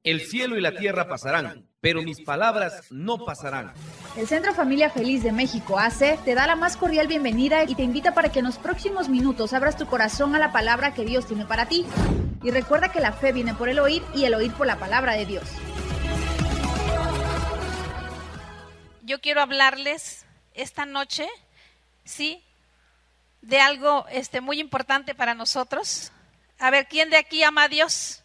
El cielo y la tierra pasarán, pero mis palabras no pasarán. El Centro Familia Feliz de México, AC, te da la más cordial bienvenida y te invita para que en los próximos minutos abras tu corazón a la palabra que Dios tiene para ti. Y recuerda que la fe viene por el oír y el oír por la palabra de Dios. Yo quiero hablarles esta noche, ¿sí?, de algo muy importante para nosotros. A ver, ¿quién de aquí ama a Dios?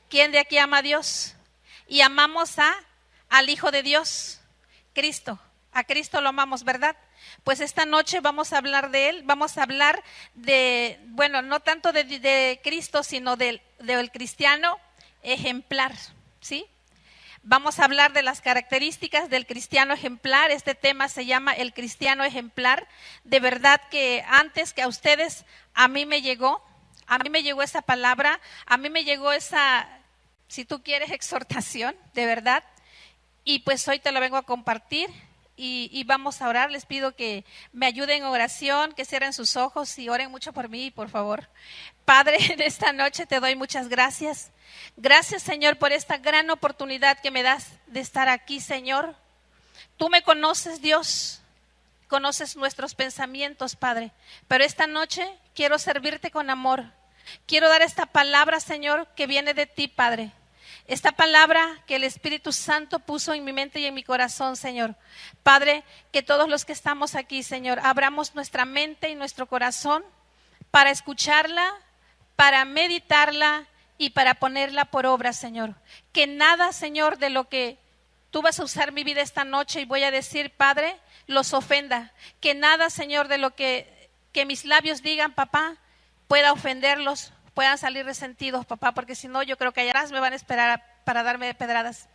¿Quién de aquí ama a Dios? Y amamos al Hijo de Dios, Cristo. A Cristo lo amamos, ¿verdad? Pues esta noche vamos a hablar de Él, vamos a hablar de, bueno, no tanto de Cristo, sino del cristiano ejemplar, ¿sí? Vamos a hablar de las características del cristiano ejemplar. Este tema se llama el cristiano ejemplar. De verdad que antes que a ustedes, a mí me llegó esa palabra, a mí me llegó esa, si tú quieres, exhortación, de verdad. Y pues hoy te lo vengo a compartir y vamos a orar. Les pido que me ayuden en oración, que cierren sus ojos y oren mucho por mí, por favor. Padre, en esta noche te doy muchas gracias. Gracias, Señor, por esta gran oportunidad que me das de estar aquí, Señor. Tú me conoces, Dios, conoces nuestros pensamientos, Padre, pero esta noche quiero servirte con amor. Quiero dar esta palabra, Señor, que viene de ti, Padre. Esta palabra que el Espíritu Santo puso en mi mente y en mi corazón, Señor. Padre, que todos los que estamos aquí, Señor, abramos nuestra mente y nuestro corazón para escucharla, para meditarla y para ponerla por obra, Señor. Que nada, Señor, de lo que tú vas a usar mi vida esta noche y voy a decir, Padre, los ofenda. Que nada, Señor, de lo que mis labios digan, papá, pueda ofenderlos, puedan salir resentidos, papá, porque si no, yo creo que allá me van a esperar para darme pedradas.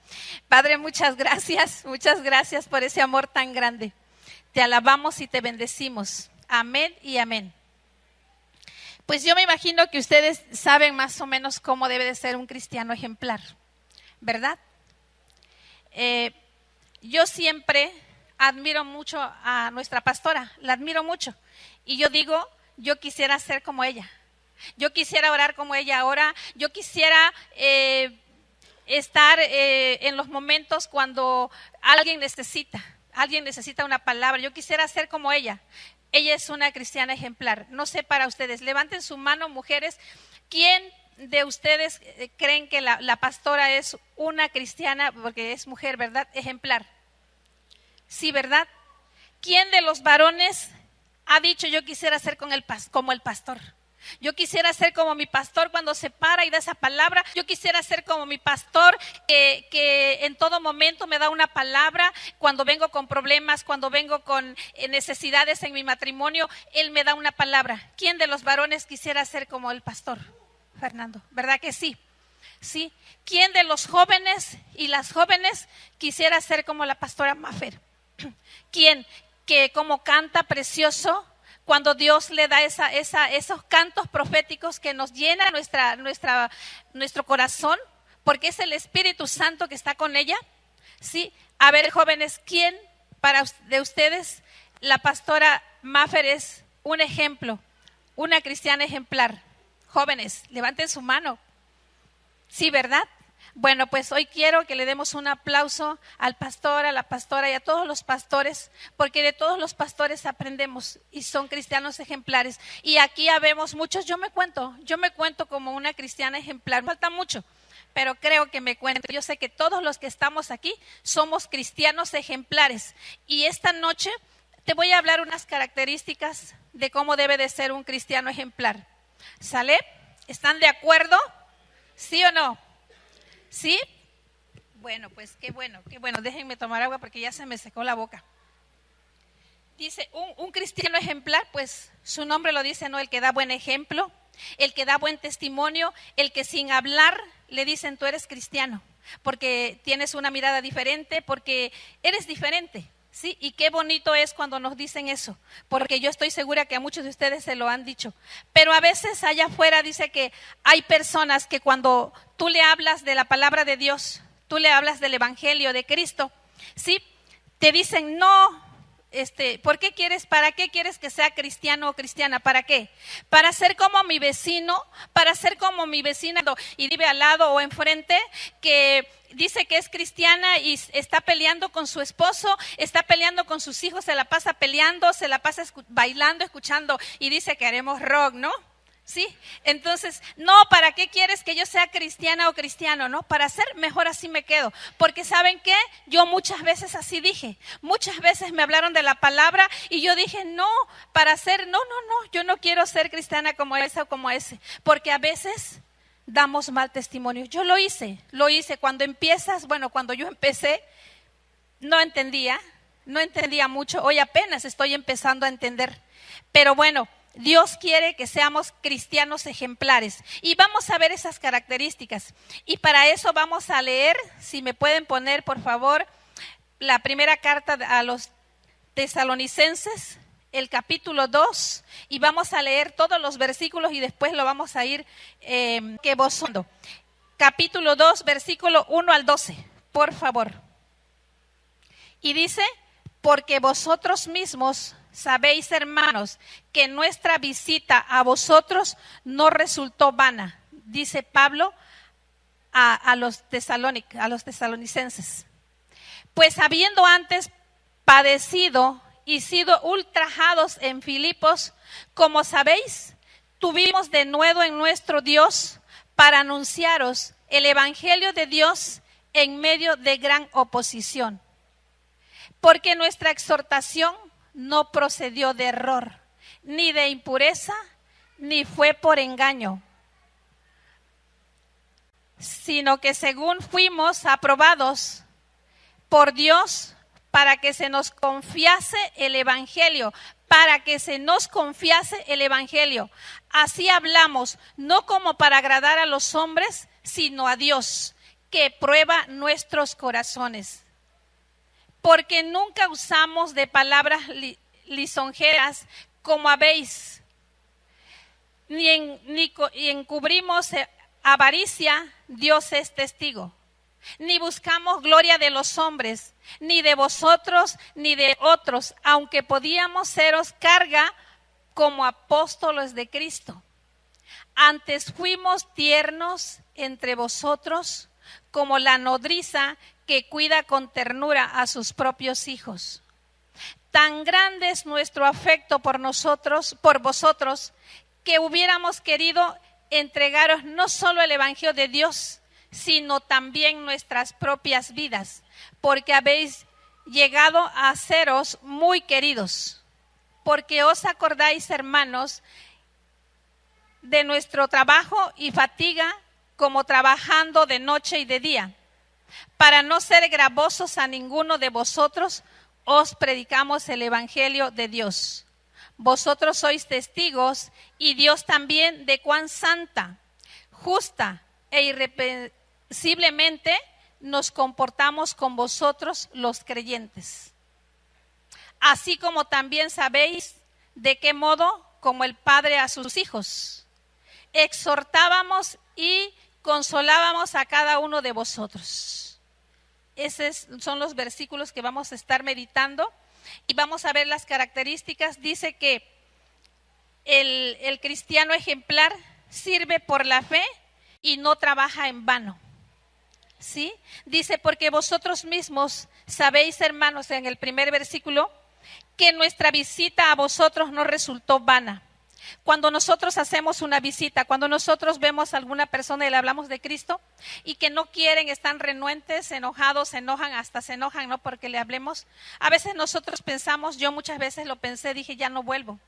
Padre, muchas gracias por ese amor tan grande. Te alabamos y te bendecimos. Amén y amén. Pues yo me imagino que ustedes saben más o menos cómo debe de ser un cristiano ejemplar, ¿verdad? Yo siempre admiro mucho a nuestra pastora, la admiro mucho. Y yo digo, yo quisiera ser como ella. Yo quisiera orar como ella ora. Yo quisiera estar en los momentos cuando alguien necesita una palabra. Yo quisiera ser como ella. Ella es una cristiana ejemplar. No sé para ustedes. Levanten su mano, mujeres. ¿Quién de ustedes creen que la pastora es una cristiana, porque es mujer, ¿verdad? Ejemplar. Sí, ¿verdad? ¿Quién de los varones ha dicho yo quisiera ser como el pastor? Yo quisiera ser como mi pastor cuando se para y da esa palabra. Yo quisiera ser como mi pastor que en todo momento me da una palabra. Cuando vengo con problemas, cuando vengo con necesidades en mi matrimonio, él me da una palabra. ¿Quién de los varones quisiera ser como el pastor? Fernando, ¿verdad que sí? Sí. ¿Quién de los jóvenes y las jóvenes quisiera ser como la pastora Maffer? ¿Quién? Que como canta precioso, cuando Dios le da esos cantos proféticos que nos llena nuestro corazón, porque es el Espíritu Santo que está con ella. Sí. A ver, jóvenes, ¿quién de ustedes la pastora Maffer es un ejemplo, una cristiana ejemplar? Jóvenes, levanten su mano. Sí, ¿verdad? Bueno, pues hoy quiero que le demos un aplauso al pastor, a la pastora y a todos los pastores, porque de todos los pastores aprendemos y son cristianos ejemplares. Y aquí habemos muchos, yo me cuento como una cristiana ejemplar, falta mucho, pero creo que me cuento. Yo sé que todos los que estamos aquí somos cristianos ejemplares. Y esta noche te voy a hablar unas características de cómo debe de ser un cristiano ejemplar. ¿Sale? ¿Están de acuerdo? ¿Sí o no? ¿Sí? Bueno, pues qué bueno. Déjenme tomar agua porque ya se me secó la boca. Dice, un cristiano ejemplar, pues su nombre lo dice, ¿no? El que da buen ejemplo, el que da buen testimonio, el que sin hablar le dicen tú eres cristiano, porque tienes una mirada diferente, porque eres diferente. Sí, y qué bonito es cuando nos dicen eso, porque yo estoy segura que a muchos de ustedes se lo han dicho. Pero a veces allá afuera dice que hay personas que cuando tú le hablas de la palabra de Dios, tú le hablas del Evangelio de Cristo, sí, te dicen no, ¿por qué quieres, para qué quieres que sea cristiano o cristiana? ¿Para qué? Para ser como mi vecino, para ser como mi vecina y vive al lado o enfrente, que dice que es cristiana y está peleando con su esposo, está peleando con sus hijos, se la pasa peleando, se la pasa bailando, escuchando y dice que haremos rock, ¿no? ¿Sí? Entonces, no, ¿para qué quieres que yo sea cristiana o cristiano? No, para ser mejor así me quedo. Porque ¿saben qué? Yo muchas veces así dije. Muchas veces me hablaron de la palabra y yo dije, no, yo no quiero ser cristiana como esa o como ese. Porque a veces damos mal testimonio. Yo lo hice. Cuando cuando yo empecé, no entendía mucho. Hoy apenas estoy empezando a entender. Pero bueno, Dios quiere que seamos cristianos ejemplares y vamos a ver esas características. Y para eso vamos a leer, si me pueden poner por favor, la primera carta a los tesalonicenses, el capítulo 2, y vamos a leer todos los versículos y después lo vamos a ir esbozando. Capítulo 2, versículo 1 al 12, por favor. Y dice, porque vosotros mismos sabéis, hermanos, que nuestra visita a vosotros no resultó vana, dice Pablo a los tesalonicenses. Pues habiendo antes padecido y sido ultrajados en Filipos, como sabéis, tuvimos de nuevo en nuestro Dios para anunciaros el evangelio de Dios en medio de gran oposición. Porque nuestra exhortación no procedió de error, ni de impureza, ni fue por engaño, sino que según fuimos aprobados por Dios para que se nos confiase el evangelio, Así hablamos, no como para agradar a los hombres, sino a Dios, que prueba nuestros corazones. Porque nunca usamos de palabras lisonjeras como habéis, ni encubrimos avaricia, Dios es testigo. Ni buscamos gloria de los hombres, ni de vosotros, ni de otros, aunque podíamos seros carga como apóstoles de Cristo. Antes fuimos tiernos entre vosotros, como la nodriza que cuida con ternura a sus propios hijos. Tan grande es nuestro afecto por vosotros, que hubiéramos querido entregaros no solo el evangelio de Dios, sino también nuestras propias vidas, porque habéis llegado a seros muy queridos. Porque os acordáis, hermanos, de nuestro trabajo y fatiga, como trabajando de noche y de día. Para no ser gravosos a ninguno de vosotros, os predicamos el evangelio de Dios. Vosotros sois testigos, y Dios también, de cuán santa, justa e irreprensiblemente nos comportamos con vosotros los creyentes. Así como también sabéis de qué modo, como el Padre a sus hijos, exhortábamos y consolábamos a cada uno de vosotros. Esos son los versículos que vamos a estar meditando y vamos a ver las características. Dice que el cristiano ejemplar sirve por la fe y no trabaja en vano. ¿Sí? Dice, porque vosotros mismos sabéis, hermanos, en el primer versículo, que nuestra visita a vosotros no resultó vana. Cuando nosotros hacemos una visita, cuando nosotros vemos a alguna persona y le hablamos de Cristo y que no quieren, están renuentes, enojados, se enojan, ¿no? Porque le hablemos. A veces nosotros pensamos, yo muchas veces lo pensé, dije, ya no vuelvo,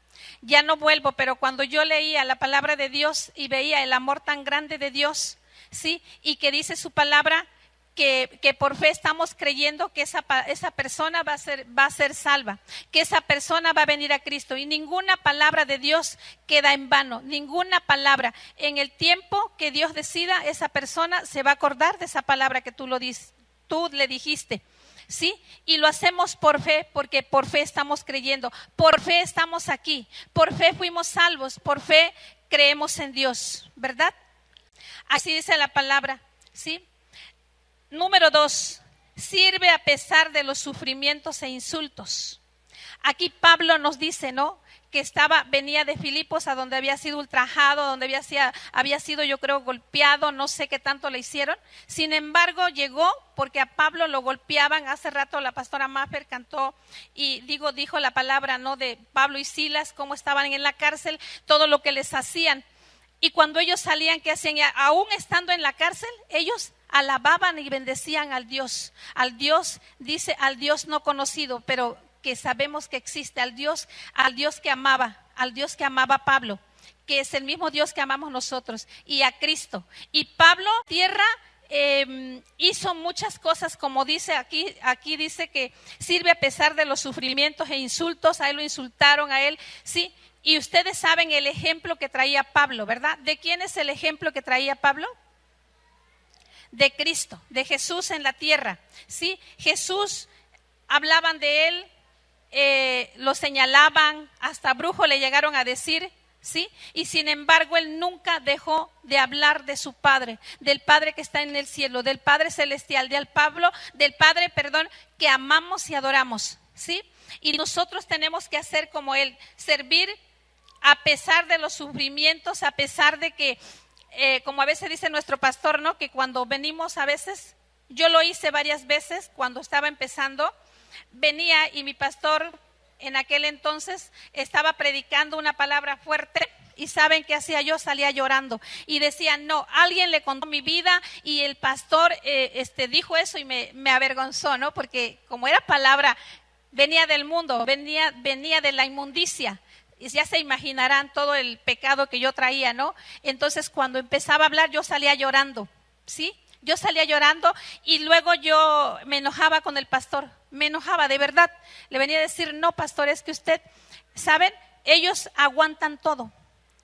pero cuando yo leía la palabra de Dios y veía el amor tan grande de Dios, ¿sí? Y que dice su palabra, que por fe estamos creyendo que esa persona va a ser salva, que esa persona va a venir a Cristo, y ninguna palabra de Dios queda en vano, ninguna palabra. En el tiempo que Dios decida, esa persona se va a acordar de esa palabra que tú le dijiste, ¿sí? Y lo hacemos por fe, porque por fe estamos creyendo, por fe estamos aquí, por fe fuimos salvos, por fe creemos en Dios, ¿verdad? Así dice la palabra, ¿sí? Número 2, sirve a pesar de los sufrimientos e insultos. aquí Pablo nos dice, ¿no?, que venía de Filipos, a donde había sido ultrajado, donde había sido, yo creo, golpeado, no sé qué tanto le hicieron. Sin embargo, llegó porque a Pablo lo golpeaban. Hace rato la pastora Maffer cantó y dijo la palabra, ¿no?, de Pablo y Silas, cómo estaban en la cárcel, todo lo que les hacían. Y cuando ellos salían, ¿qué hacían? Aún estando en la cárcel, ellos alababan y bendecían al Dios, dice, al Dios no conocido, pero que sabemos que existe, al Dios que amaba a Pablo, que es el mismo Dios que amamos nosotros, y a Cristo. Y Pablo, tierra, hizo muchas cosas, como dice aquí dice que sirve a pesar de los sufrimientos e insultos. A él lo insultaron, a él, sí. Y ustedes saben el ejemplo que traía Pablo, ¿verdad? ¿De quién es el ejemplo que traía Pablo? De Cristo, de Jesús en la tierra, ¿sí? Jesús, hablaban de él, lo señalaban, hasta brujo le llegaron a decir, ¿sí? Y sin embargo, él nunca dejó de hablar de su Padre, del Padre que está en el cielo, del Padre celestial, del Padre, que amamos y adoramos, ¿sí? Y nosotros tenemos que hacer como él, servir a pesar de los sufrimientos, a pesar de que, como a veces dice nuestro pastor, ¿no?, que cuando venimos a veces, yo lo hice varias veces cuando estaba empezando, venía y mi pastor en aquel entonces estaba predicando una palabra fuerte, y ¿saben qué hacía yo? Salía llorando y decía, no, alguien le contó mi vida y el pastor dijo eso y me avergonzó, ¿no? Porque como era palabra, venía del mundo, venía de la inmundicia. Y ya se imaginarán todo el pecado que yo traía, ¿no? Entonces cuando empezaba a hablar yo salía llorando, ¿sí? Yo salía llorando y luego yo me enojaba con el pastor, me enojaba de verdad. Le venía a decir, no, pastor, es que usted, ¿saben? Ellos aguantan todo,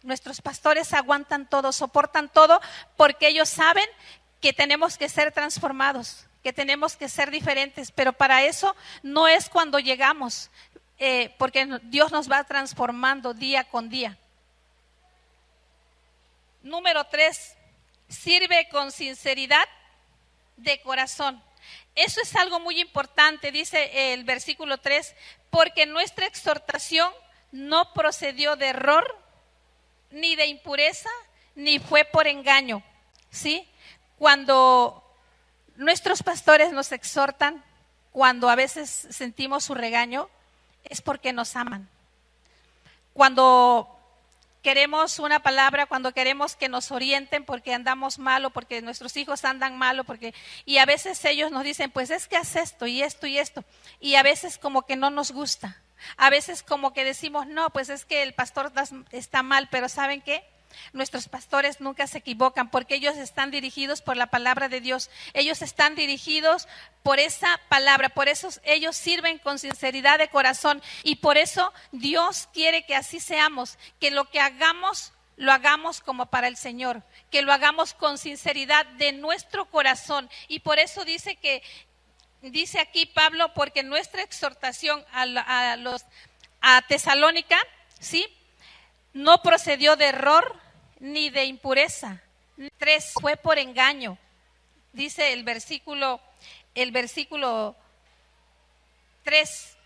nuestros pastores aguantan todo, soportan todo, porque ellos saben que tenemos que ser transformados, que tenemos que ser diferentes, pero para eso no es cuando llegamos, porque Dios nos va transformando día con día. Número 3. Sirve con sinceridad de corazón. Eso es algo muy importante, dice el versículo 3, porque nuestra exhortación no procedió de error, ni de impureza, ni fue por engaño, ¿sí? Cuando nuestros pastores nos exhortan, cuando a veces sentimos su regaño, es porque nos aman. Cuando queremos una palabra, cuando queremos que nos orienten porque andamos mal o porque nuestros hijos andan mal, y a veces ellos nos dicen, pues es que haz esto y esto y esto, y a veces como que no nos gusta, a veces como que decimos, no, pues es que el pastor está mal, pero ¿saben qué? Nuestros pastores nunca se equivocan porque ellos están dirigidos por la palabra de Dios, ellos están dirigidos por esa palabra, por eso ellos sirven con sinceridad de corazón y por eso Dios quiere que así seamos, que lo que hagamos lo hagamos como para el Señor, que lo hagamos con sinceridad de nuestro corazón. Y por eso dice aquí Pablo, porque nuestra exhortación a Tesalónica, ¿sí?, no procedió de error ni de impureza. 3, fue por engaño. Dice el versículo 3.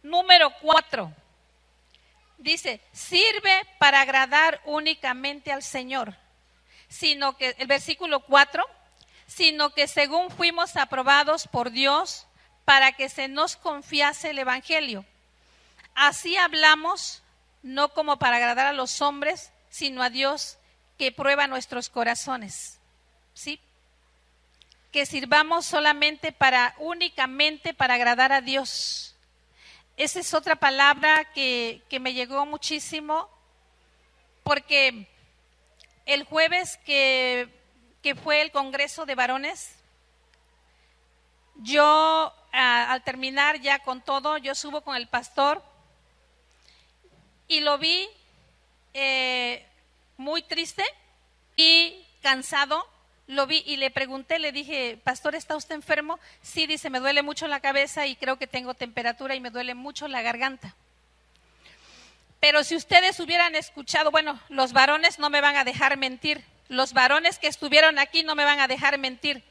Número 4. Dice, sirve para agradar únicamente al Señor. Sino que, el versículo 4, sino que según fuimos aprobados por Dios para que se nos confiase el Evangelio. Así hablamos, no como para agradar a los hombres, sino a Dios que prueba nuestros corazones, ¿sí? Que sirvamos únicamente para agradar a Dios. Esa es otra palabra que me llegó muchísimo, porque el jueves que fue el Congreso de Varones, yo al terminar ya con todo, yo subo con el pastor y lo vi muy triste y cansado. Lo vi y le pregunté, le dije, pastor, ¿está usted enfermo? Sí, dice, me duele mucho la cabeza y creo que tengo temperatura y me duele mucho la garganta. Pero si ustedes hubieran escuchado, bueno, los varones no me van a dejar mentir, los varones que estuvieron aquí no me van a dejar mentir.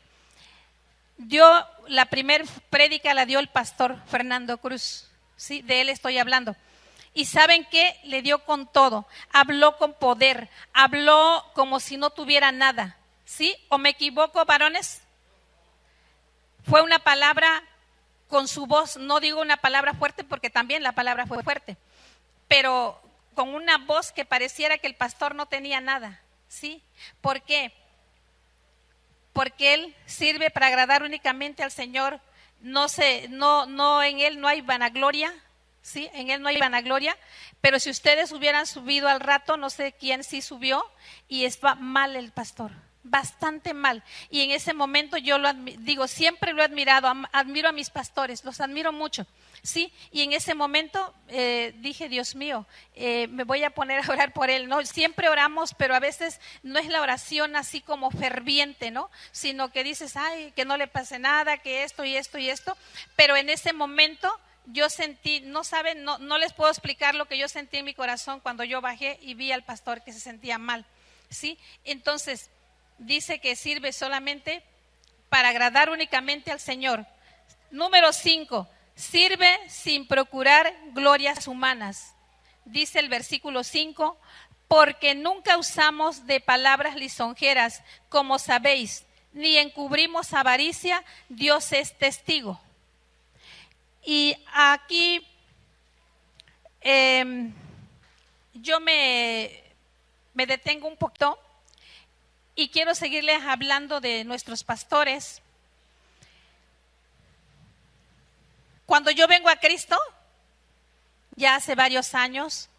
La primer prédica la dio el pastor Fernando Cruz, ¿sí? De él estoy hablando. Y ¿saben qué? Le dio con todo, habló con poder, habló como si no tuviera nada, ¿sí? ¿O me equivoco, varones? Fue una palabra con su voz, no digo una palabra fuerte porque también la palabra fue fuerte, pero con una voz que pareciera que el pastor no tenía nada, ¿sí? ¿Por qué? Porque él sirve para agradar únicamente al Señor, no en él no hay vanagloria, ¿sí? En él no hay vanagloria, pero si ustedes hubieran subido al rato, no sé quién sí subió, y está mal el pastor, bastante mal. Y en ese momento yo digo, siempre lo he admirado, admiro a mis pastores, los admiro mucho, ¿sí? Y en ese momento dije, Dios mío, me voy a poner a orar por él, ¿no? Siempre oramos, pero a veces no es la oración así como ferviente, ¿no? Sino que dices, ay, que no le pase nada, que esto y esto y esto, pero en ese momento yo sentí, no saben, no les puedo explicar lo que yo sentí en mi corazón cuando yo bajé y vi al pastor que se sentía mal, ¿sí? Entonces, dice que sirve solamente para agradar únicamente al Señor. Número 5, sirve sin procurar glorias humanas. Dice el versículo 5, porque nunca usamos de palabras lisonjeras, como sabéis, ni encubrimos avaricia, Dios es testigo. Y aquí yo me detengo un poquito y quiero seguirles hablando de nuestros pastores. Cuando yo vengo a Cristo, ya hace varios años,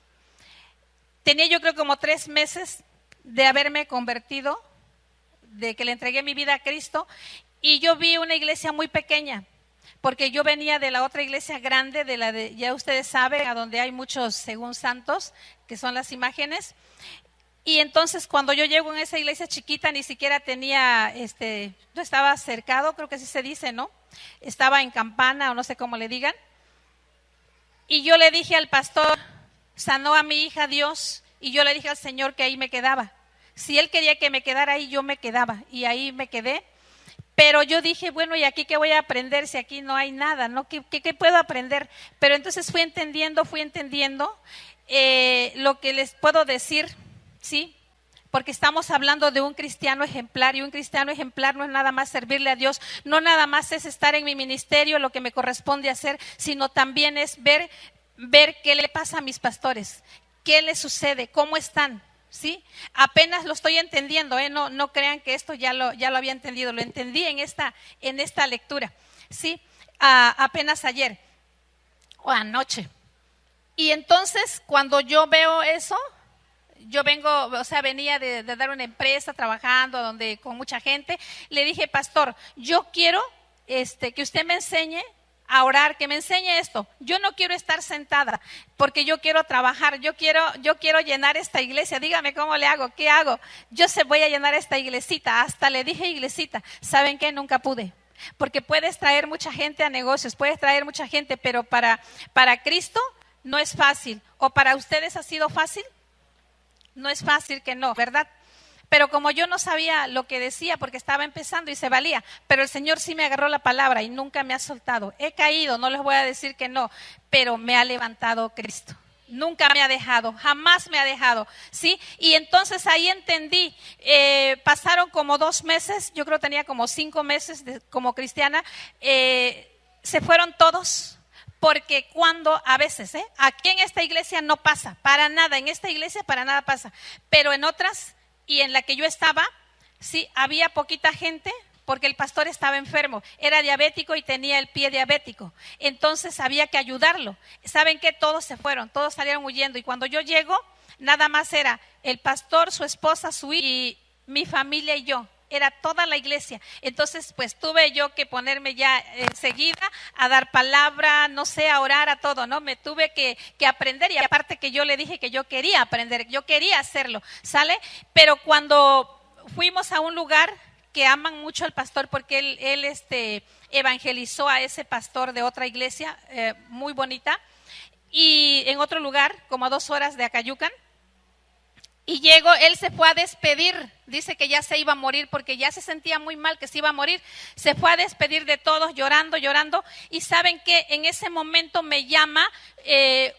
tenía yo creo como 3 meses de haberme convertido, de que le entregué mi vida a Cristo, y yo vi una iglesia muy pequeña, porque yo venía de la otra iglesia grande, ya ustedes saben, a donde hay muchos según santos, que son las imágenes. Y entonces cuando yo llego en esa iglesia chiquita, ni siquiera tenía, no estaba cercado, creo que así se dice, ¿no? Estaba en campana o no sé cómo le digan. Y yo le dije al pastor, sanó a mi hija Dios, y yo le dije al Señor que ahí me quedaba. Si Él quería que me quedara ahí, yo me quedaba, y ahí me quedé. Pero yo dije, bueno, ¿y aquí qué voy a aprender si aquí no hay nada, ¿no? ¿Qué puedo aprender? Pero entonces fui entendiendo lo que les puedo decir, ¿sí? Porque estamos hablando de un cristiano ejemplar, y un cristiano ejemplar no es nada más servirle a Dios, no nada más es estar en mi ministerio, lo que me corresponde hacer, sino también es ver qué le pasa a mis pastores, qué les sucede, cómo están. ¿Sí? Apenas lo estoy entendiendo, no crean que esto ya lo había entendido, lo entendí en esta lectura, ¿sí? Apenas ayer o anoche. Y entonces cuando yo veo eso, yo venía de dar una empresa trabajando donde con mucha gente, le dije, pastor, yo quiero que usted me enseñe a orar, que me enseñe esto. Yo no quiero estar sentada porque yo quiero trabajar, yo quiero llenar esta iglesia. Dígame cómo le hago, qué hago. Yo voy a llenar esta iglesita. Hasta le dije iglesita. ¿Saben qué? Nunca pude. Porque puedes traer mucha gente a negocios, puedes traer mucha gente, pero para Cristo no es fácil. ¿O para ustedes ha sido fácil? No es fácil que no, ¿verdad? Pero como yo no sabía lo que decía porque estaba empezando y se valía, pero el Señor sí me agarró la palabra y nunca me ha soltado. He caído, no les voy a decir que no, pero me ha levantado Cristo. Nunca me ha dejado, jamás me ha dejado, ¿sí? Y entonces ahí entendí, pasaron como 2 meses, yo creo que tenía como 5 meses como cristiana, se fueron todos. Porque cuando a veces, aquí en esta iglesia no pasa, para nada, en esta iglesia para nada pasa, pero en otras y en la que yo estaba, sí, había poquita gente porque el pastor estaba enfermo, era diabético y tenía el pie diabético, entonces había que ayudarlo. ¿Saben qué? Todos se fueron, todos salieron huyendo, y cuando yo llego, nada más era el pastor, su esposa, su hijo y mi familia y yo. Era toda la iglesia. Entonces, pues tuve yo que ponerme ya enseguida a dar palabra, no sé, a orar, a todo, ¿no? Me tuve que aprender, y aparte que yo le dije que yo quería aprender, yo quería hacerlo, ¿sale? Pero cuando fuimos a un lugar que aman mucho al pastor, porque él evangelizó a ese pastor de otra iglesia muy bonita, y en otro lugar, como a 2 horas de Acayucan. Y llego, él se fue a despedir, dice que ya se iba a morir porque ya se sentía muy mal, que se iba a morir. Se fue a despedir de todos llorando. Y saben que en ese momento me llama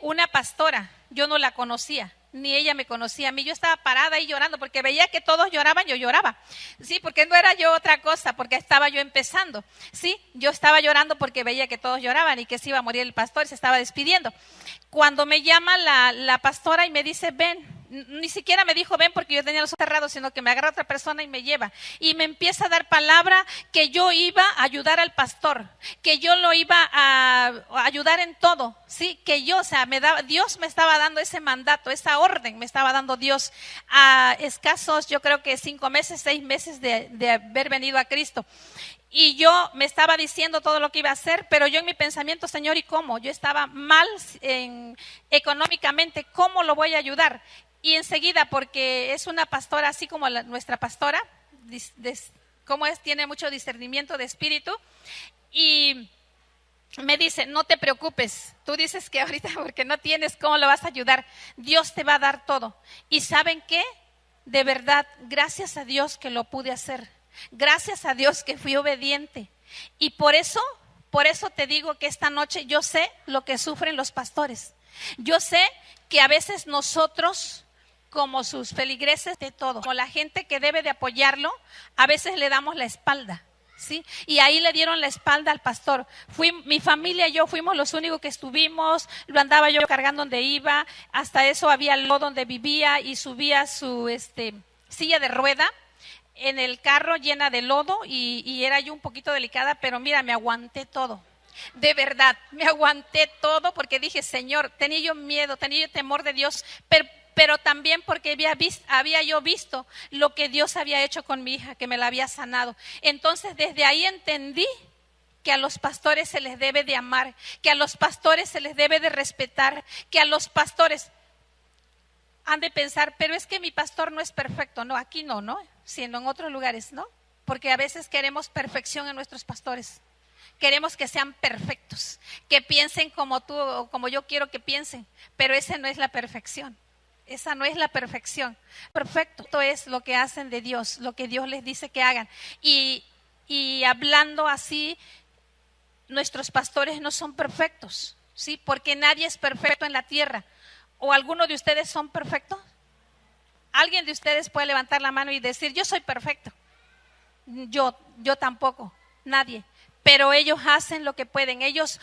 una pastora, yo no la conocía, ni ella me conocía a mí. Yo estaba parada ahí llorando porque veía que todos lloraban, yo lloraba, sí, porque no era yo otra cosa, porque estaba yo empezando, sí, yo estaba llorando porque veía que todos lloraban y que se iba a morir el pastor, se estaba despidiendo. Cuando me llama la pastora y me dice, ven, ni siquiera me dijo ven porque yo tenía los ojos cerrados, sino que me agarra otra persona y me lleva y me empieza a dar palabra que yo iba a ayudar al pastor, que yo lo iba a ayudar en todo, sí, que yo, o sea, Dios me estaba dando ese mandato, esa orden me estaba dando Dios a escasos, yo creo que 5 meses, 6 meses de haber venido a Cristo. Y yo me estaba diciendo todo lo que iba a hacer, pero yo en mi pensamiento, Señor, ¿y cómo? Yo estaba mal económicamente, ¿cómo lo voy a ayudar? Y enseguida, porque es una pastora así como nuestra pastora, como es, tiene mucho discernimiento de espíritu, y me dice, no te preocupes, tú dices que ahorita porque no tienes, ¿cómo lo vas a ayudar? Dios te va a dar todo. ¿Y saben qué? De verdad, gracias a Dios que lo pude hacer. Gracias a Dios que fui obediente. Y por eso te digo que esta noche yo sé lo que sufren los pastores. Yo sé que a veces nosotros, como sus feligreses de todo, como la gente que debe de apoyarlo, a veces le damos la espalda, ¿sí? Y ahí le dieron la espalda al pastor. Mi familia y yo fuimos los únicos que estuvimos, lo andaba yo cargando donde iba, hasta eso había lodo donde vivía y subía su silla de rueda en el carro llena de lodo y era yo un poquito delicada, pero mira, me aguanté todo. De verdad, me aguanté todo porque dije, Señor, tenía yo miedo, tenía yo temor de Dios, pero también porque había yo visto lo que Dios había hecho con mi hija, que me la había sanado. Entonces, desde ahí entendí que a los pastores se les debe de amar, que a los pastores se les debe de respetar, que a los pastores han de pensar, pero es que mi pastor no es perfecto. No, aquí no, sino en otros lugares, ¿no? Porque a veces queremos perfección en nuestros pastores. Queremos que sean perfectos, que piensen como tú o como yo quiero que piensen, pero esa no es la perfección. Esa no es la perfección. Perfecto, esto es lo que hacen de Dios, lo que Dios les dice que hagan. Y hablando así, nuestros pastores no son perfectos, ¿sí? Porque nadie es perfecto en la tierra. ¿O alguno de ustedes son perfectos? ¿Alguien de ustedes puede levantar la mano y decir, yo soy perfecto? Yo tampoco, nadie. Pero ellos hacen lo que pueden, ellos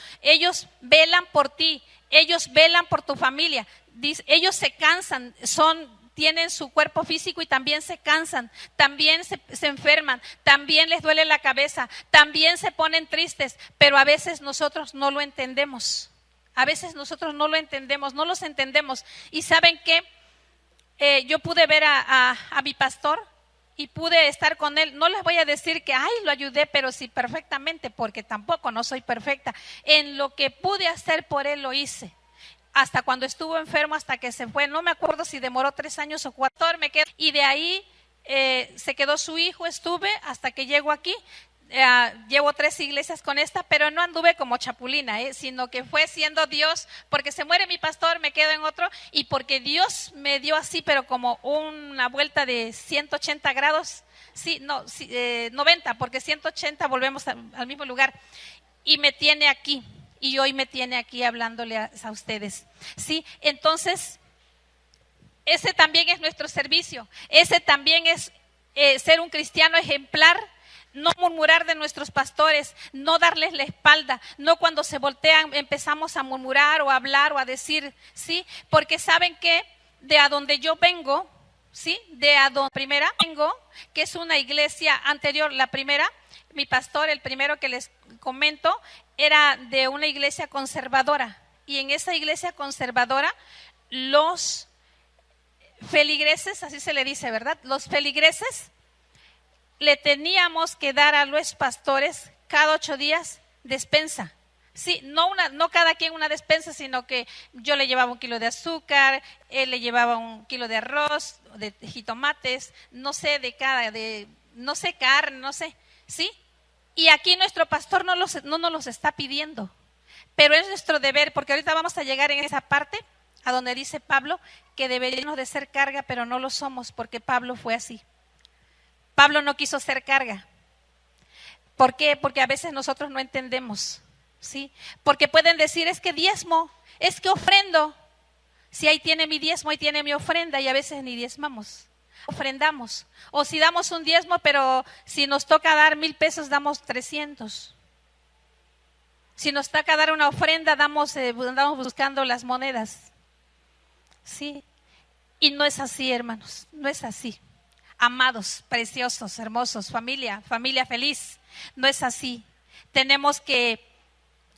velan por ti, ellos velan por tu familia, ellos se cansan, tienen su cuerpo físico y también se cansan, también se enferman, también les duele la cabeza, también se ponen tristes, pero a veces nosotros no lo entendemos, no los entendemos. Y ¿saben qué? Yo pude ver a mi pastor y pude estar con él. No les voy a decir que, lo ayudé, pero sí perfectamente, porque tampoco no soy perfecta. En lo que pude hacer por él lo hice. Hasta cuando estuvo enfermo, hasta que se fue. No me acuerdo si demoró 3 años o 4. Y de ahí se quedó su hijo, estuve hasta que llego aquí. Llevo 3 iglesias con esta, pero no anduve como chapulina, sino que fue siendo Dios, porque se muere mi pastor, me quedo en otro, y porque Dios me dio así, pero como una vuelta de 180 grados, 90, porque 180 volvemos al mismo lugar, y me tiene aquí, y hoy me tiene aquí hablándole a ustedes, ¿sí? Entonces, ese también es nuestro servicio, ese también es ser un cristiano ejemplar. No murmurar de nuestros pastores, no darles la espalda, no cuando se voltean empezamos a murmurar o a hablar o a decir, ¿sí? Porque saben que de a donde yo vengo, ¿sí? De a donde primera vengo, que es una iglesia anterior, la primera, mi pastor, el primero que les comento, era de una iglesia conservadora. Y en esa iglesia conservadora, los feligreses, así se le dice, ¿verdad? Los feligreses le teníamos que dar a los pastores cada 8 días despensa. Sí, no cada quien una despensa, sino que yo le llevaba 1 kilo de azúcar, él le llevaba 1 kilo de arroz, de jitomates, carne, no sé, ¿sí? Y aquí nuestro pastor no nos los está pidiendo, pero es nuestro deber, porque ahorita vamos a llegar en esa parte, a donde dice Pablo que deberíamos de ser carga, pero no lo somos, porque Pablo fue así. Pablo no quiso ser carga. ¿Por qué? Porque a veces nosotros no entendemos, ¿sí? Porque pueden decir, es que diezmo, es que ofrendo. Si ahí tiene mi diezmo, ahí tiene mi ofrenda, y a veces ni diezmamos, ofrendamos. O si damos un diezmo, pero si nos toca dar 1,000 pesos, damos 300. Si nos toca dar una ofrenda, andamos buscando las monedas. Sí, y no es así, hermanos, no es así. Amados, preciosos, hermosos, familia feliz, no es así. Tenemos que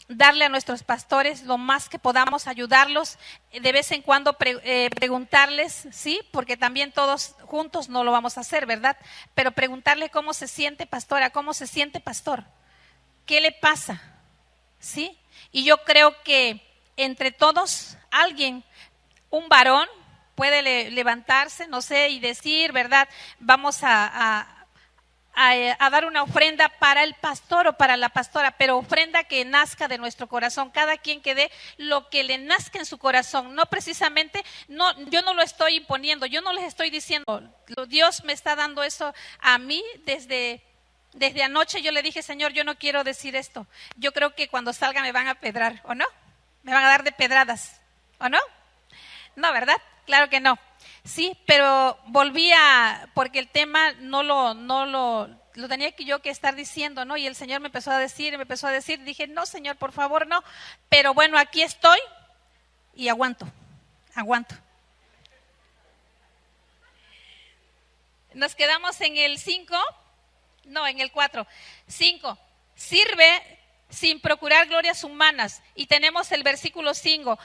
darle a nuestros pastores lo más que podamos, ayudarlos, de vez en cuando preguntarles, ¿sí? Porque también todos juntos no lo vamos a hacer, ¿verdad? Pero preguntarle cómo se siente, pastora, cómo se siente, pastor, ¿qué le pasa? ¿Sí? Y yo creo que entre todos, alguien, un varón, puede levantarse, no sé, y decir, ¿verdad? Vamos a dar una ofrenda para el pastor o para la pastora, pero ofrenda que nazca de nuestro corazón, cada quien que dé lo que le nazca en su corazón, no precisamente, no, yo no lo estoy imponiendo, yo no les estoy diciendo, Dios me está dando eso a mí desde anoche. Yo le dije, Señor, yo no quiero decir esto, yo creo que cuando salga me van a pedrar, ¿o no? Me van a dar de pedradas, ¿o no? No, ¿verdad? Claro que no. Sí, pero porque el tema no lo tenía que yo que estar diciendo, ¿no? Y el Señor me empezó a decir, dije, no, Señor, por favor, no. Pero bueno, aquí estoy y aguanto. Nos quedamos en el 5, no, en el 4. 5, sirve sin procurar glorias humanas. Y tenemos el versículo 5,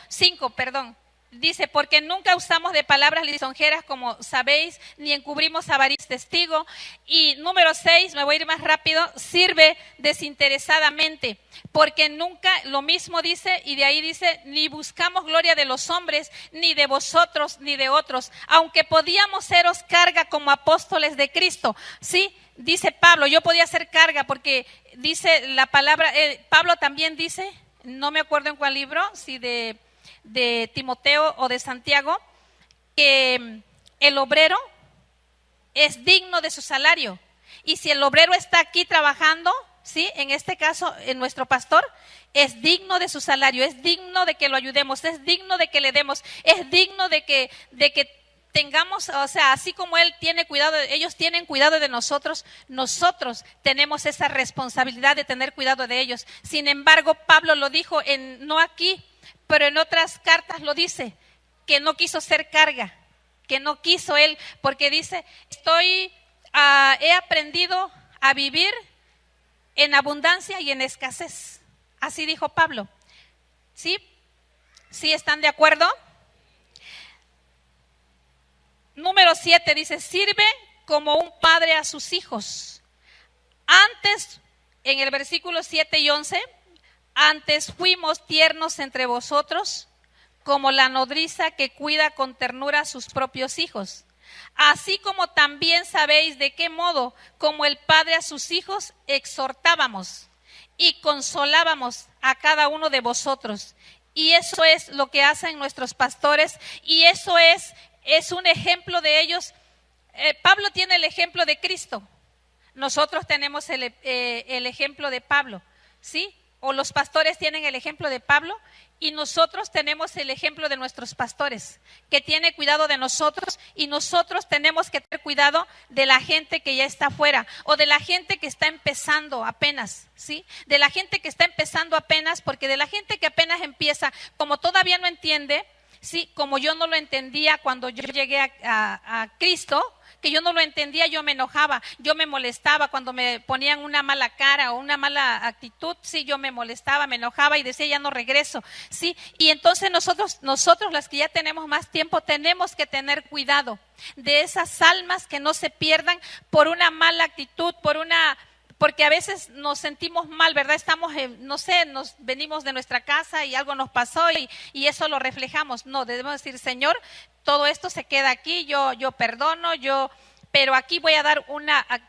dice, porque nunca usamos de palabras lisonjeras, como sabéis, ni encubrimos avaricia testigo. Y número 6, me voy a ir más rápido, sirve desinteresadamente, porque nunca, lo mismo dice, y de ahí dice, ni buscamos gloria de los hombres, ni de vosotros, ni de otros, aunque podíamos seros carga como apóstoles de Cristo. Sí, dice Pablo, yo podía ser carga, porque dice la palabra, Pablo también dice, no me acuerdo en cuál libro, si de Timoteo o de Santiago, que el obrero es digno de su salario. Y si el obrero está aquí trabajando, ¿sí? En este caso, en nuestro pastor, es digno de su salario, es digno de que lo ayudemos, es digno de que le demos, es digno de que tengamos, o sea, así como él tiene cuidado, ellos tienen cuidado de nosotros, nosotros tenemos esa responsabilidad de tener cuidado de ellos. Sin embargo, Pablo lo dijo, no aquí, pero en otras cartas lo dice, que no quiso ser carga, que no quiso él, porque dice, he aprendido a vivir en abundancia y en escasez. Así dijo Pablo. ¿Sí? ¿Sí están de acuerdo? Número 7 dice, sirve como un padre a sus hijos. Antes, en el versículo 7 y 11, antes fuimos tiernos entre vosotros, como la nodriza que cuida con ternura a sus propios hijos. Así como también sabéis de qué modo, como el padre a sus hijos, exhortábamos y consolábamos a cada uno de vosotros. Y eso es lo que hacen nuestros pastores, y eso es un ejemplo de ellos. Pablo tiene el ejemplo de Cristo. Nosotros tenemos el ejemplo de Pablo, ¿sí? O los pastores tienen el ejemplo de Pablo, y nosotros tenemos el ejemplo de nuestros pastores, que tiene cuidado de nosotros, y nosotros tenemos que tener cuidado de la gente que ya está afuera, o de la gente que está empezando apenas, ¿sí? De la gente que está empezando apenas, porque de la gente que apenas empieza, como todavía no entiende, ¿sí? Como yo no lo entendía cuando yo llegué a Cristo, que yo no lo entendía, yo me enojaba, yo me molestaba cuando me ponían una mala cara o una mala actitud, sí, yo me molestaba, me enojaba y decía, ya no regreso, sí. Y entonces nosotros las que ya tenemos más tiempo, tenemos que tener cuidado de esas almas que no se pierdan por una mala actitud, porque a veces nos sentimos mal, ¿verdad? Estamos, no sé, nos venimos de nuestra casa y algo nos pasó y eso lo reflejamos. No, debemos decir, Señor, todo esto se queda aquí, yo perdono, pero aquí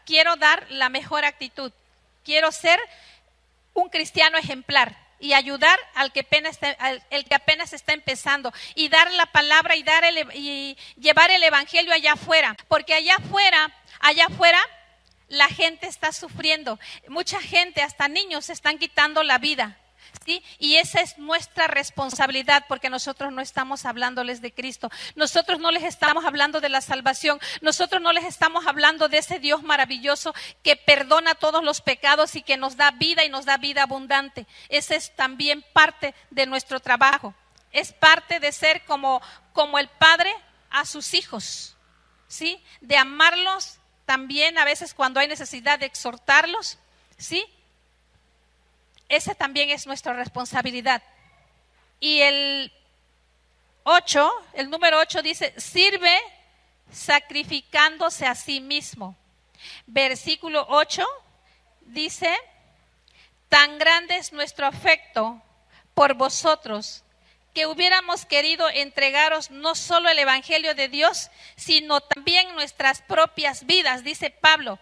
quiero dar la mejor actitud. Quiero ser un cristiano ejemplar. y ayudar al que el que apenas está empezando, y dar la palabra y llevar el evangelio allá afuera, porque allá afuera la gente está sufriendo, mucha gente, hasta niños, se están quitando la vida. ¿Sí? Y esa es nuestra responsabilidad, porque nosotros no estamos hablándoles de Cristo, nosotros no les estamos hablando de la salvación, nosotros no les estamos hablando de ese Dios maravilloso que perdona todos los pecados y que nos da vida y nos da vida abundante. Ese es también parte de nuestro trabajo, es parte de ser como el Padre a sus hijos, ¿sí? De amarlos también a veces cuando hay necesidad de exhortarlos, ¿sí? Esa también es nuestra responsabilidad. Y el número 8 dice, sirve sacrificándose a sí mismo. Versículo 8 dice, tan grande es nuestro afecto por vosotros, que hubiéramos querido entregaros no solo el evangelio de Dios, sino también nuestras propias vidas, dice Pablo,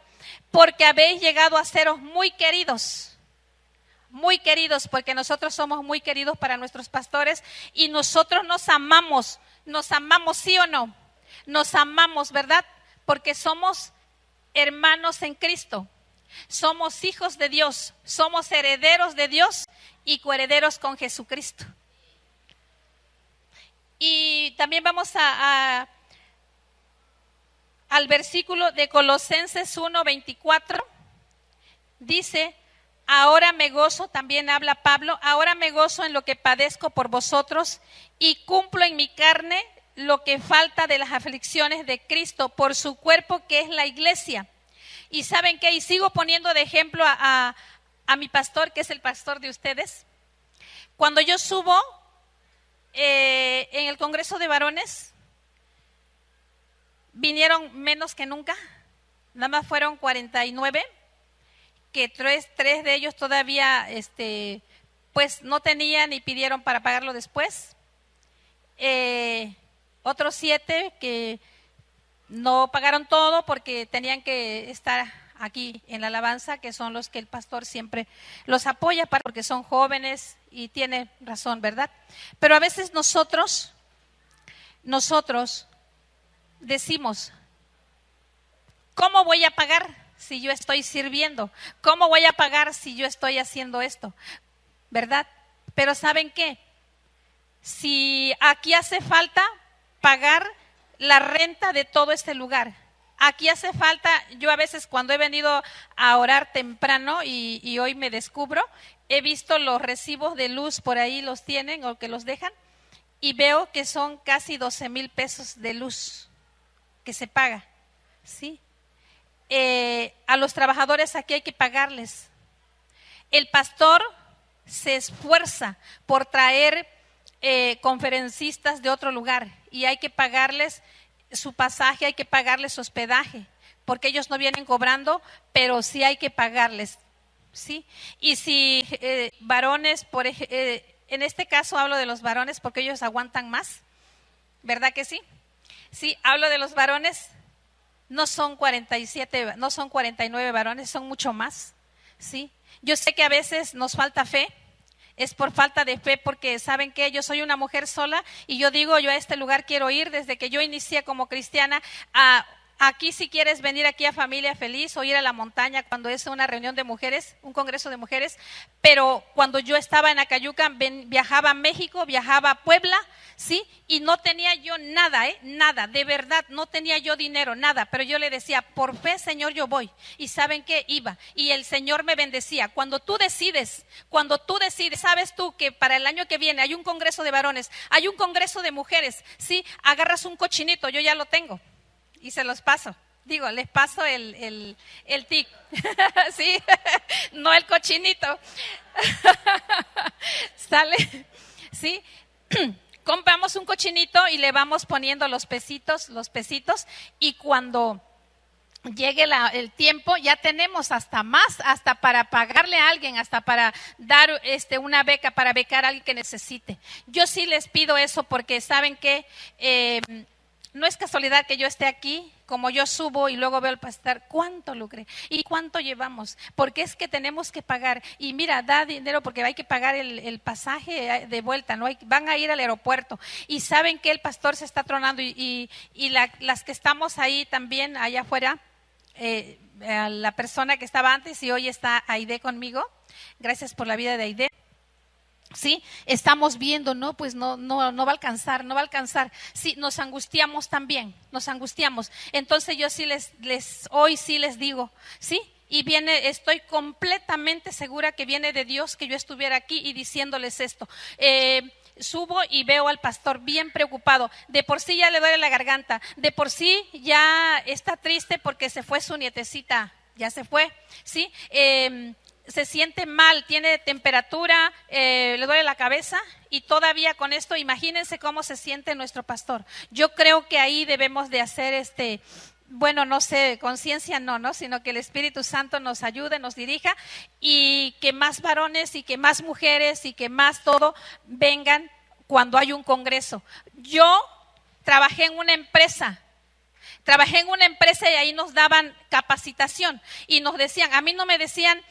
porque habéis llegado a seros muy queridos, porque nosotros somos muy queridos para nuestros pastores y nosotros nos amamos, ¿sí o no? Nos amamos, ¿verdad? Porque somos hermanos en Cristo, somos hijos de Dios, somos herederos de Dios y coherederos con Jesucristo. Y también vamos al versículo de Colosenses 1:24, dice, ahora me gozo, también habla Pablo, ahora me gozo en lo que padezco por vosotros y cumplo en mi carne lo que falta de las aflicciones de Cristo por su cuerpo que es la iglesia. Y ¿saben qué? Y sigo poniendo de ejemplo a mi pastor, que es el pastor de ustedes. Cuando yo subo en el Congreso de Varones, vinieron menos que nunca, nada más fueron 49, que tres de ellos todavía pues no tenían y pidieron para pagarlo después. Otros 7 que no pagaron todo porque tenían que estar aquí en la alabanza, que son los que el pastor siempre los apoya porque son jóvenes y tiene razón, ¿verdad? Pero a veces nosotros decimos, ¿cómo voy a pagar si yo estoy sirviendo? ¿Cómo voy a pagar si yo estoy haciendo esto? ¿Verdad? Pero ¿saben qué? Si aquí hace falta pagar la renta de todo este lugar, aquí hace falta, yo a veces cuando he venido a orar temprano y hoy me descubro, he visto los recibos de luz por ahí, los tienen o que los dejan, y veo que son casi 12,000 pesos de luz que se paga, ¿sí? A los trabajadores aquí hay que pagarles. El pastor se esfuerza por traer conferencistas de otro lugar y hay que pagarles su pasaje, hay que pagarles su hospedaje, porque ellos no vienen cobrando, pero sí hay que pagarles, ¿sí? Y si varones, en este caso hablo de los varones porque ellos aguantan más, ¿verdad que sí? Sí, hablo de los varones. No son 47, no son 49 varones, son mucho más, ¿sí? Yo sé que a veces nos falta fe, es por falta de fe, porque ¿saben qué? Yo soy una mujer sola y yo digo, yo a este lugar quiero ir desde que yo inicié como cristiana. Aquí si quieres venir aquí a Familia Feliz o ir a la montaña cuando es una reunión de mujeres, un congreso de mujeres, pero cuando yo estaba en Acayuca, viajaba a México, viajaba a Puebla, ¿sí? Y no tenía yo nada, nada, de verdad, no tenía yo dinero, nada, pero yo le decía, por fe, Señor, yo voy. Y ¿saben qué? Iba, y el Señor me bendecía. Cuando tú decides, sabes tú que para el año que viene hay un congreso de varones, hay un congreso de mujeres, ¿sí? Agarras un cochinito, yo ya lo tengo. Y se los paso, les paso el tic, ¿sí? No el cochinito, ¿sale? ¿Sí? Compramos un cochinito y le vamos poniendo los pesitos, y cuando llegue el tiempo ya tenemos hasta más, hasta para pagarle a alguien, hasta para dar una beca, para becar a alguien que necesite. Yo sí les pido eso porque saben que no es casualidad que yo esté aquí, como yo subo y luego veo al pastor, ¿cuánto lucré? ¿Y cuánto llevamos? Porque es que tenemos que pagar. Y mira, da dinero porque hay que pagar el pasaje de vuelta, ¿no? Van a ir al aeropuerto. Y saben que el pastor se está tronando y las que estamos ahí también, allá afuera, la persona que estaba antes y hoy está Aide conmigo. Gracias por la vida de Aide. Sí, estamos viendo, no, pues no va a alcanzar. Sí, nos angustiamos también, nos angustiamos. Entonces yo sí hoy sí les digo, sí, y estoy completamente segura que viene de Dios que yo estuviera aquí y diciéndoles esto. Subo y veo al pastor bien preocupado. De por sí ya le duele la garganta, de por sí ya está triste porque se fue su nietecita, ya se fue, sí. Se siente mal, tiene temperatura, le duele la cabeza y todavía con esto, imagínense cómo se siente nuestro pastor. Yo creo que ahí debemos de hacer bueno, no sé, conciencia no, sino que el Espíritu Santo nos ayude, nos dirija y que más varones y que más mujeres y que más todo vengan cuando hay un congreso. Yo trabajé en una empresa y ahí nos daban capacitación y nos decían, a mí no me decían,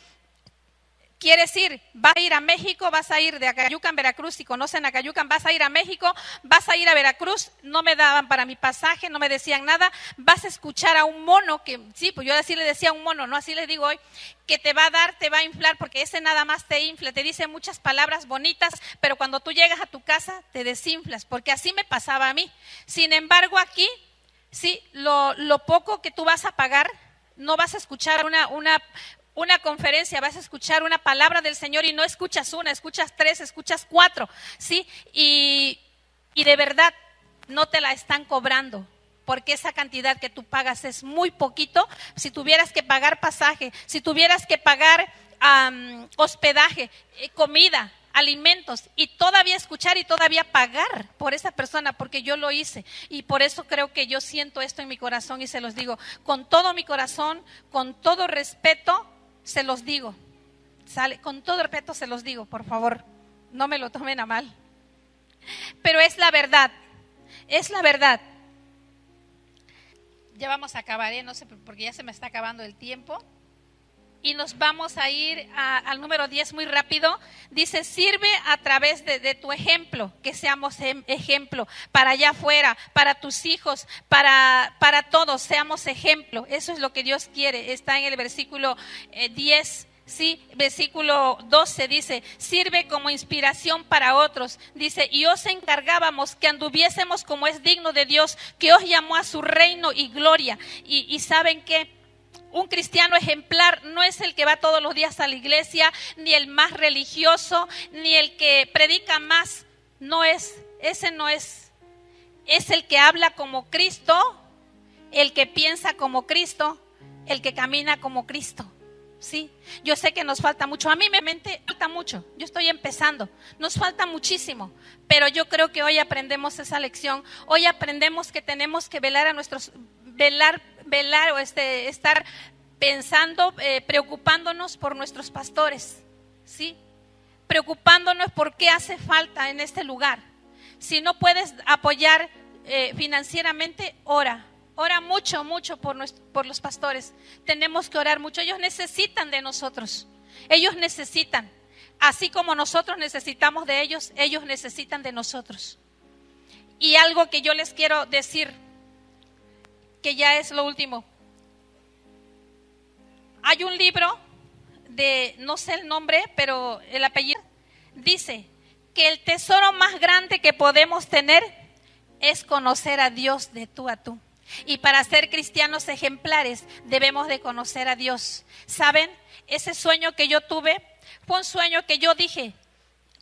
¿quieres ir? ¿Vas a ir a México? ¿Vas a ir de Acayucan, Veracruz? Si conocen Acayucan, ¿vas a ir a México? ¿Vas a ir a Veracruz? No me daban para mi pasaje, no me decían nada. Vas a escuchar a un mono, que sí, pues yo así le decía a un mono, no así les digo hoy, que te va a dar, te va a inflar, porque ese nada más te infla, te dice muchas palabras bonitas, pero cuando tú llegas a tu casa te desinflas, porque así me pasaba a mí. Sin embargo, aquí, sí, lo poco que tú vas a pagar, no vas a escuchar una conferencia, vas a escuchar una palabra del Señor y no escuchas una, escuchas 3, escuchas 4, ¿sí? Y de verdad no te la están cobrando, porque esa cantidad que tú pagas es muy poquito. Si tuvieras que pagar pasaje, si tuvieras que pagar hospedaje, comida, alimentos y todavía escuchar y todavía pagar por esa persona, porque yo lo hice y por eso creo que yo siento esto en mi corazón y se los digo con todo mi corazón, con todo respeto. Se los digo, con todo respeto se los digo, por favor, no me lo tomen a mal. Pero es la verdad, es la verdad. Ya vamos a acabar, no sé, porque ya se me está acabando el tiempo. Y nos vamos a ir al número 10 muy rápido. Dice, sirve a través de tu ejemplo, que seamos ejemplo para allá afuera, para tus hijos, para todos, seamos ejemplo. Eso es lo que Dios quiere. Está en el versículo 10, sí, versículo 12 dice, sirve como inspiración para otros. Dice, y os encargábamos que anduviésemos como es digno de Dios, que os llamó a su reino y gloria. Y ¿saben qué? Un cristiano ejemplar no es el que va todos los días a la iglesia, ni el más religioso, ni el que predica más. Ese no es. Es el que habla como Cristo, el que piensa como Cristo, el que camina como Cristo. Sí, yo sé que nos falta mucho. A mí me falta mucho. Yo estoy empezando. Nos falta muchísimo. Pero yo creo que hoy aprendemos esa lección. Hoy aprendemos que tenemos que velar o estar pensando, preocupándonos por nuestros pastores, ¿sí? Preocupándonos por qué hace falta en este lugar. Si no puedes apoyar financieramente, ora mucho por los pastores. Tenemos que orar mucho. Ellos necesitan de nosotros. Ellos necesitan, así como nosotros necesitamos de ellos, ellos necesitan de nosotros. Y algo que yo les quiero decir, que ya es lo último. Hay un libro no sé el nombre, pero el apellido dice que el tesoro más grande que podemos tener es conocer a Dios de tú a tú. Y para ser cristianos ejemplares debemos de conocer a Dios. ¿Saben? Ese sueño que yo tuve fue un sueño que yo dije,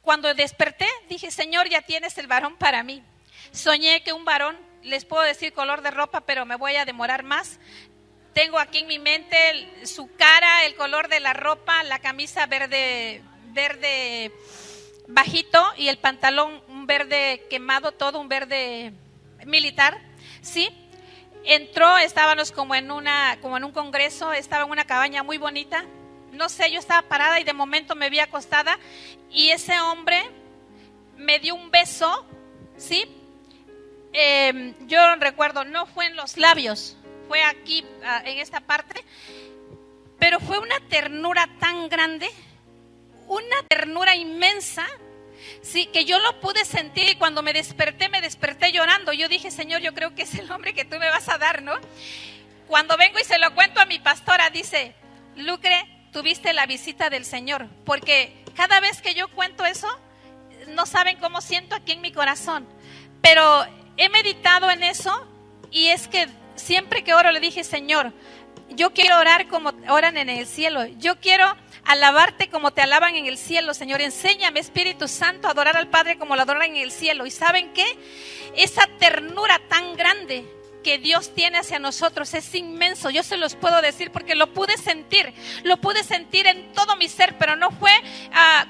cuando desperté, dije, Señor, ya tienes el varón para mí. Soñé que un varón, les puedo decir color de ropa, pero me voy a demorar más. Tengo aquí en mi mente su cara, el color de la ropa, la camisa verde bajito y el pantalón un verde quemado, todo un verde militar, ¿sí? Entró, estábamos como en un congreso, estaba en una cabaña muy bonita. No sé, yo estaba parada y de momento me vi acostada y ese hombre me dio un beso, ¿sí? Yo recuerdo, no fue en los labios, fue aquí en esta parte, pero fue una ternura tan grande, una ternura inmensa, sí, que yo lo pude sentir, y cuando me desperté llorando. Yo dije, Señor, yo creo que es el hombre que tú me vas a dar, ¿no? Cuando vengo y se lo cuento a mi pastora, dice, Lucre, tuviste la visita del Señor, porque cada vez que yo cuento eso, no saben cómo siento aquí en mi corazón, pero he meditado en eso, y es que siempre que oro le dije, Señor, yo quiero orar como oran en el cielo, yo quiero alabarte como te alaban en el cielo, Señor. Enséñame, Espíritu Santo, a adorar al Padre como lo adoran en el cielo. ¿Y saben qué? Esa ternura tan grande que Dios tiene hacia nosotros es inmenso. Yo se los puedo decir porque lo pude sentir en todo mi ser, pero no fue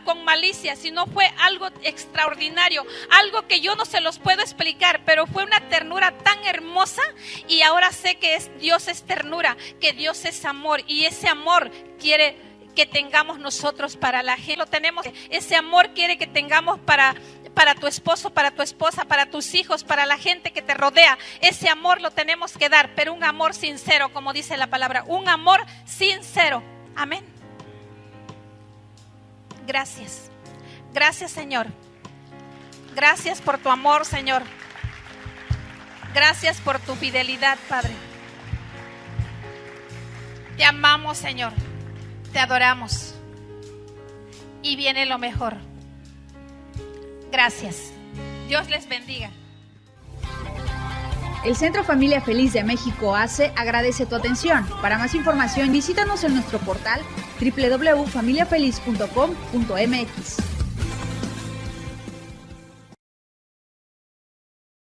con malicia, sino fue algo extraordinario, algo que yo no se los puedo explicar, pero fue una ternura tan hermosa. Y ahora sé que Dios es ternura, que Dios es amor, y ese amor quiere que tengamos nosotros para la gente. Lo tenemos, ese amor quiere que tengamos para tu esposo, para tu esposa, para tus hijos, para la gente que te rodea. Ese amor lo tenemos que dar, pero un amor sincero, como dice la palabra, un amor sincero. Amén. Gracias. Gracias, Señor. Gracias por tu amor, Señor. Gracias por tu fidelidad, Padre. Te amamos, Señor. Te adoramos. Y viene lo mejor. Gracias. Dios les bendiga. El Centro Familia Feliz de México AC agradece tu atención. Para más información, visítanos en nuestro portal www.familiafeliz.com.mx.